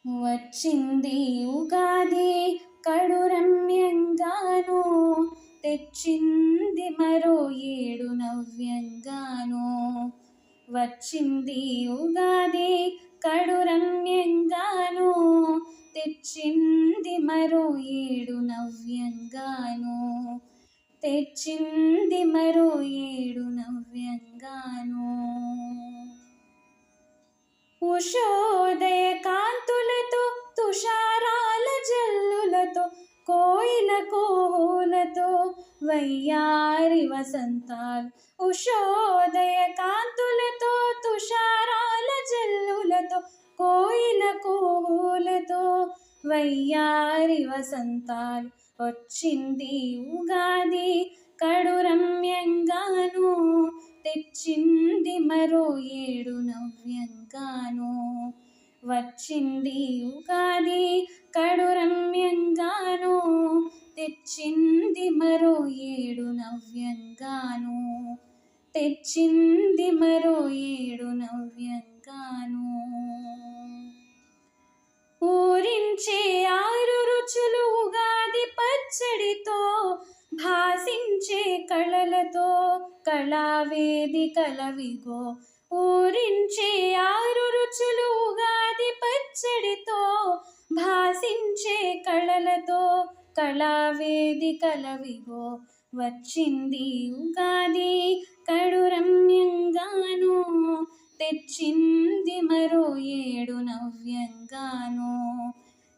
వచ్చింది ఉగాది కడు రమ్యంగాను, తెచ్చింది మరో ఏడు నవ్యంగాను. వచ్చింది ఉగాది కడు రమ్యంగాను, తెచ్చింది మరో ఏడు నవ్యంగాను. తెచ్చింది మరో ఏడు నవ్యంగాను. ఉషోదయ కాంతులతో తుషారాల జల్లులతో కోయిల కోహులతో వయ్యారి వసంతాలు. ఉషోదయ కాంతులతో తుషారాల జల్లులతో కోయిల కోహులతో వయ్యారి వసంతాలు. వచ్చింది ఉగాది కడు రమ్యంగాను, తెచ్చింది మరో ఏడు నవ్యంగాను. వచ్చింది ఉగాది కడు రమ్యంగాను, తెచ్చింది మరో ఏడు నవ్యంగాను. తెచ్చింది మరో ఏడు నవ్యంగాను. ఊరించే ఆరు రుచులు ఉగాది పచ్చడితో, భాసించే కళలతో కళావేదికలవిగో. ఊరించే ఆరు రుచులు ఉగాది పచ్చడితో, భాసించే కళలతో కళావేదికలవిగో. వచ్చింది ఉగాది కడు రమ్యంగాను, తెచ్చింది మరో ఏడు నవ్యంగాను.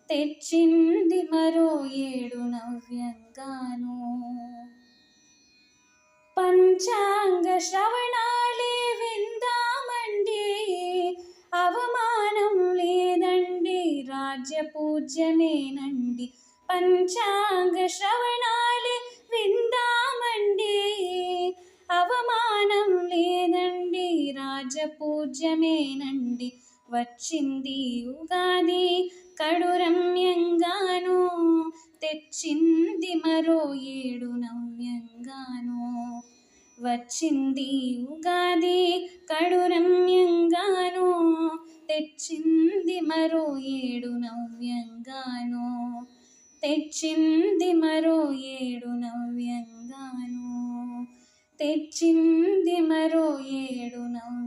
తెచ్చింది మరో ఏడు నవ్యంగాను. పంచాంగ శ్రవణాలే విందామండి, అవమానం లేదండి, రాజ్య పూజ్యమేనండి. పంచాంగ శ్రవణాలే విందామండి, అవమానం లేదండి, రాజ్య పూజ్యమేనండి. వచ్చింది ఉగాది కడు రమ్యంగాను, తెచ్చింది మరో ఏడు నవ్యంగాను. వచ్చింది ఉగాది కడు రమ్యంగాను, తెచ్చింది మరో ఏడు నవ్యంగాను. తెచ్చింది మరో ఏడు నవ్యంగాను. తెచ్చింది మరో ఏడు నవ్యంగాను.